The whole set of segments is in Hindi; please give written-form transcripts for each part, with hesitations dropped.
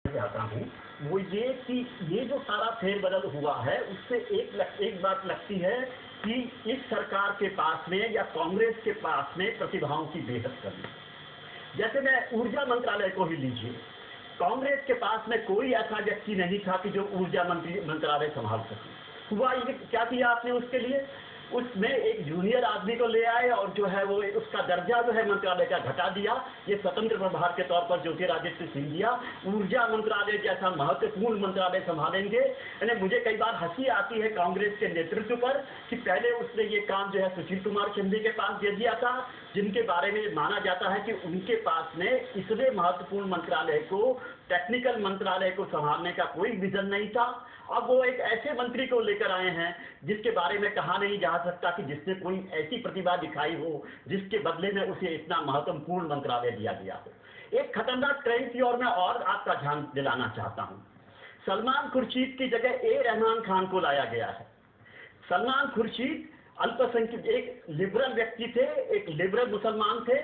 चाहता हूँ वो ये कि ये जो सारा फेरबदल हुआ है उससे एक बात लगती है कि इस सरकार के पास में या कांग्रेस के पास में प्रतिभाओं की बेहद कमी है। जैसे मैं ऊर्जा मंत्रालय को ही लीजिए, कांग्रेस के पास में कोई ऐसा व्यक्ति नहीं था कि जो ऊर्जा मंत्रालय संभाल सके। हुआ ये क्या किया आपने उसके लिए? उसमें एक जूनियर आदमी को ले आए और जो है वो उसका दर्जा जो है मंत्रालय का घटा दिया। ये स्वतंत्र प्रभार के तौर पर ज्योतिरादित्य सिंधिया ऊर्जा मंत्रालय जैसा महत्वपूर्ण मंत्रालय संभालेंगे। यानी मुझे कई बार हंसी आती है कांग्रेस के नेतृत्व पर कि पहले उसने ये काम जो है सुशील कुमार शिंदे के पास दे दिया था, जिनके बारे में माना जाता है कि उनके पास में इसलिए महत्वपूर्ण मंत्रालय को, टेक्निकल मंत्रालय को संभालने का कोई विजन नहीं था। अब वो एक ऐसे मंत्री को लेकर आए हैं जिसके बारे में कहा नहीं जा सकता कि जिसने कोई ऐसी प्रतिभा दिखाई हो जिसके बदले में उसे इतना महत्वपूर्ण मंत्रालय दिया गया हो। एक खतरनाक ट्रेंड की ओर मैं और आपका ध्यान दिलाना चाहता हूं। सलमान खुर्शीद की जगह ए रहमान खान को लाया गया है। सलमान खुर्शीद अल्पसंख्यक एक लिबरल व्यक्ति थे, एक लिबरल मुसलमान थे,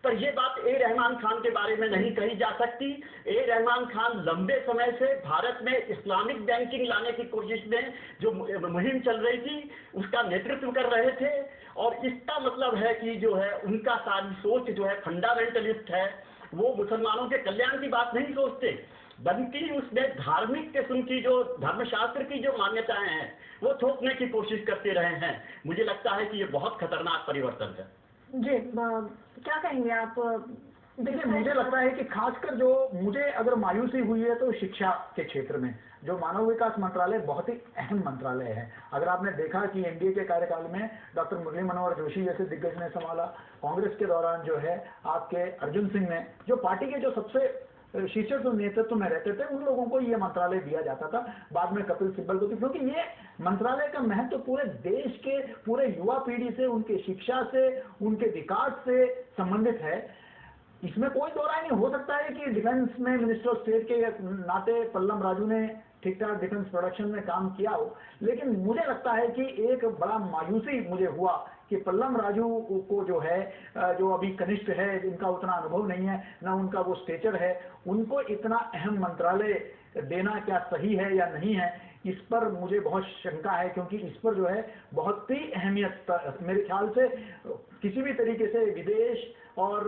पर यह बात ए रहमान खान के बारे में नहीं कही जा सकती। ए रहमान खान लंबे समय से भारत में इस्लामिक बैंकिंग लाने की कोशिश में जो मुहिम चल रही थी उसका नेतृत्व कर रहे थे, और इसका मतलब है कि जो है उनका सारी सोच जो है फंडामेंटलिस्ट है। वो मुसलमानों के कल्याण की बात नहीं सोचते, बल्कि उसमें धार्मिक किस्म की जो धर्मशास्त्र की जो मान्यताएं हैं वो थोपने की कोशिश करते रहे हैं। मुझे लगता है कि ये बहुत खतरनाक परिवर्तन है। जी, क्या कहेंगे आप? देखिए, मुझे लगता है कि खासकर जो मुझे अगर मायूसी हुई है तो शिक्षा के क्षेत्र में जो मानव विकास मंत्रालय बहुत ही अहम मंत्रालय है। अगर आपने देखा कि एनडीए के कार्यकाल में डॉक्टर मुरली मनोहर जोशी जैसे दिग्गज ने संभाला, कांग्रेस के दौरान जो है आपके अर्जुन सिंह ने, जो पार्टी के जो सबसे शीर्ष जो नेतृत्व में रहते थे उन लोगों को ये मंत्रालय दिया जाता था। बाद में कपिल सिब्बल को, क्योंकि ये मंत्रालय का महत्व पूरे देश के पूरे युवा पीढ़ी से, उनके शिक्षा से, उनके विकास से संबंधित है। इसमें कोई दो राय नहीं। हो सकता है कि डिफेंस में मिनिस्टर ऑफ स्टेट के नाते पल्लम राजू ने ठीक ठाक डिफेंस प्रोडक्शन में काम किया हो, लेकिन मुझे लगता है कि एक बड़ा मायूसी मुझे हुआ कि पल्लम राजू को जो है, जो अभी कनिष्ठ है, जिनका उतना अनुभव नहीं है, ना उनका वो स्टेचर है, उनको इतना अहम मंत्रालय देना क्या सही है या नहीं है, इस पर मुझे बहुत शंका है। क्योंकि इस पर जो है बहुत ही अहमियत मेरे ख्याल से किसी भी तरीके से विदेश और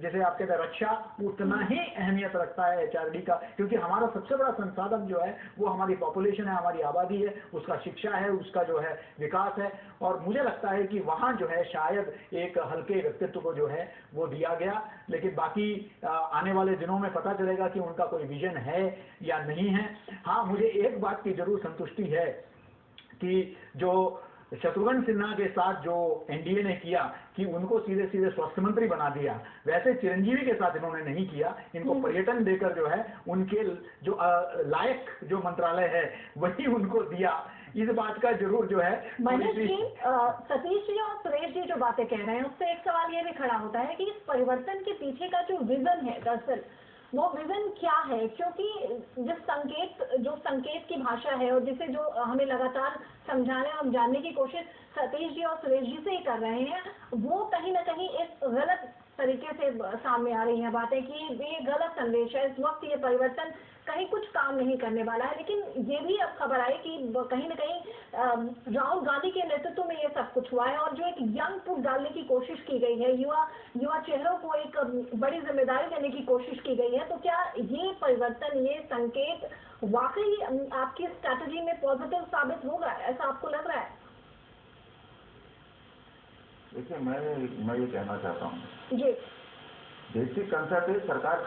जैसे आप कहते हैं रक्षा उतना ही अहमियत रखता है एचआरडी का, क्योंकि हमारा सबसे बड़ा संसाधन जो है वो हमारी पॉपुलेशन है, हमारी आबादी है, उसका शिक्षा है, उसका जो है विकास है। और मुझे लगता है कि वहाँ जो है शायद एक हल्के व्यक्तित्व को जो है वो दिया गया, लेकिन बाकी आने वाले दिनों में पता चलेगा कि उनका कोई विजन है या नहीं है। हाँ, मुझे एक बात की जरूर संतुष्टि है कि जो शत्रुघ्न सिन्हा के साथ जो एनडीए ने किया कि उनको सीधे सीधे स्वास्थ्य मंत्री बना दिया, वैसे चिरंजीवी के साथ इन्होंने नहीं किया। इनको पर्यटन देकर जो है उनके जो लायक जो मंत्रालय है वही उनको दिया। इस बात का जरूर जो है मनीष जी, सतीश जी और सुरेश जी जो बातें कह रहे हैं उससे एक सवाल ये भी खड़ा होता है कि इस परिवर्तन के पीछे का जो विजन है दरअसल वो विजन क्या है? क्योंकि जो संकेत की भाषा है और जिसे जो हमें लगातार समझाने और जानने की कोशिश सतीश जी और सुरेश जी से ही कर रहे हैं, वो कहीं ना कहीं एक गलत तरीके से सामने आ रही है बातें कि ये गलत संदेश है। इस वक्त ये परिवर्तन कहीं कुछ काम नहीं करने वाला है। लेकिन ये भी अब खबर आई कि कहीं ना कहीं राहुल गांधी के नेतृत्व में ये सब कुछ हुआ है और जो एक यंग पुट डालने की कोशिश की गई है, युवा चेहरों को एक बड़ी जिम्मेदारी देने की कोशिश की गई है। तो क्या ये परिवर्तन, ये संकेत वाकई आपकी स्ट्रैटेजी में पॉजिटिव साबित होगा, ऐसा आपको लग रहा है? देखिए, मैं ये कहना चाहता हूँ जी, बेसिक कंसेप्ट है सरकार